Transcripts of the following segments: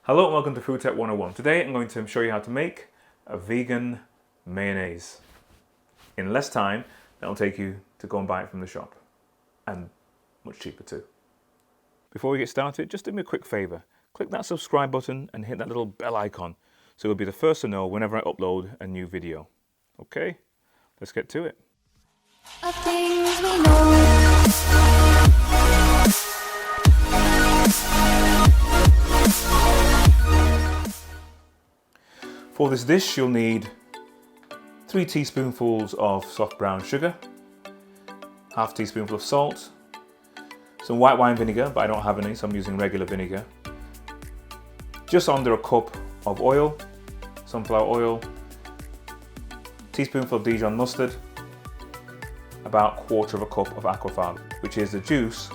Hello and welcome to Food Tech 101. Today I'm going to show you how to make a vegan mayonnaise in less time than it'll take you to go and buy it from the shop, and much cheaper too. Before we get started, just do me a quick favour. Click that subscribe button and hit that little bell icon so you'll be the first to know whenever I upload a new video. Okay, let's get to it. Of things we know. For this dish you'll need 3 teaspoonfuls of soft brown sugar, half teaspoonful of salt, some white wine vinegar, but I don't have any, so I'm using regular vinegar, just under a cup of oil, sunflower oil, teaspoonful of Dijon mustard, about 1/4 cup of aquafaba, which is the juice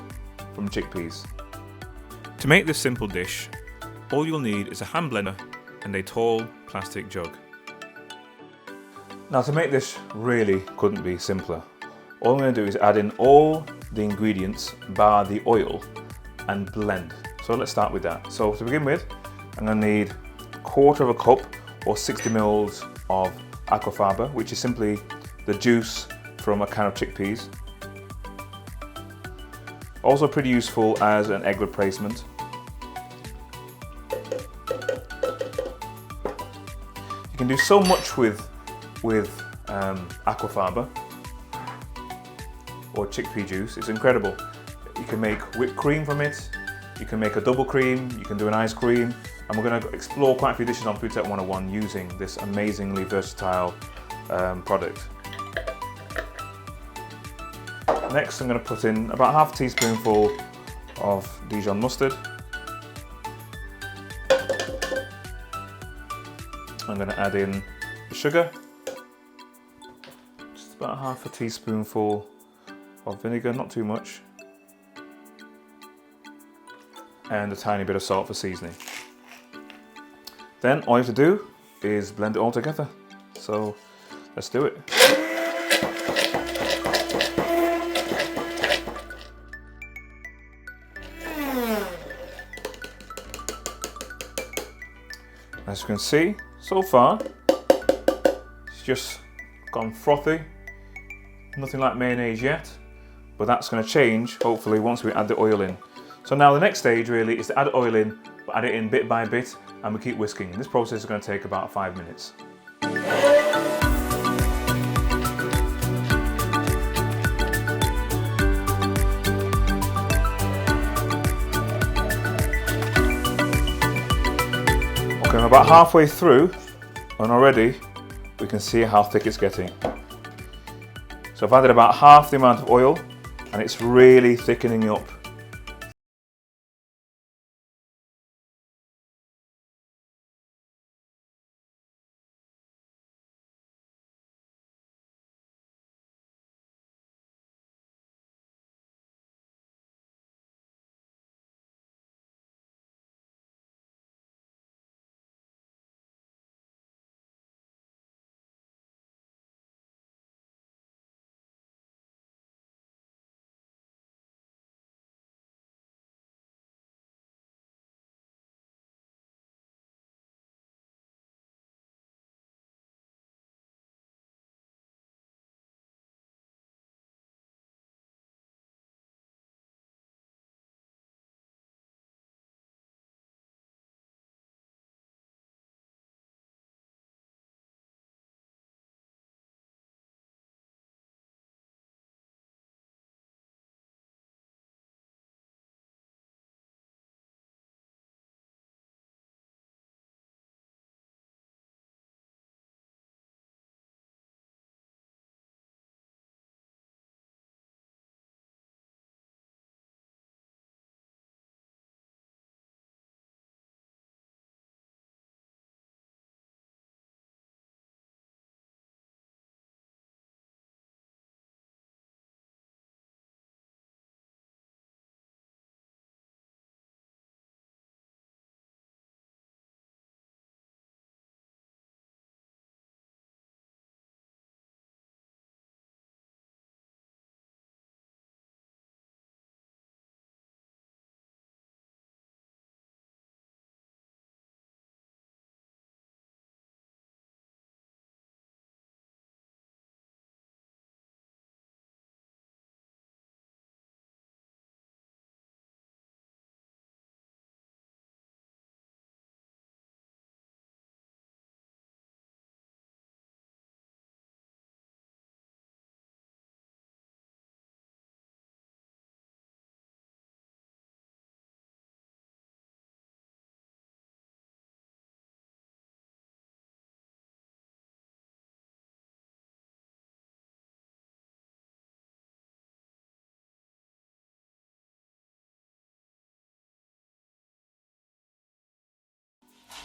from chickpeas. To make this simple dish, all you'll need is a hand blender and a tall plastic jug. Now to make this really couldn't be simpler. All I'm going to do is add in all the ingredients bar the oil and blend. So let's start with that. So to begin with, I'm going to need 1/4 cup or 60 mils of aquafaba, which is simply the juice from a can of chickpeas. Also pretty useful as an egg replacement. You can do so much with aquafaba or chickpea juice. It's incredible. You can make whipped cream from it, you can make a double cream, you can do an ice cream, and we're going to explore quite a few dishes on Food Tech 101 using this amazingly versatile product. Next I'm going to put in about half a teaspoonful of Dijon mustard. I'm going to add in the sugar, just about half a teaspoonful of vinegar, not too much, and a tiny bit of salt for seasoning. Then all you have to do is blend it all together. So let's do it. As you can see, so far, it's just gone frothy. Nothing like mayonnaise yet, but that's going to change, hopefully, once we add the oil in. So now the next stage really is to add oil in, but add it in bit by bit, and we keep whisking. And this process is going to take about 5 minutes. Okay, I'm about halfway through, and already we can see how thick it's getting. So I've added about half the amount of oil, and it's really thickening up.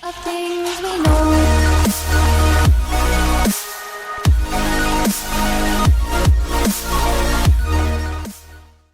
of things we know.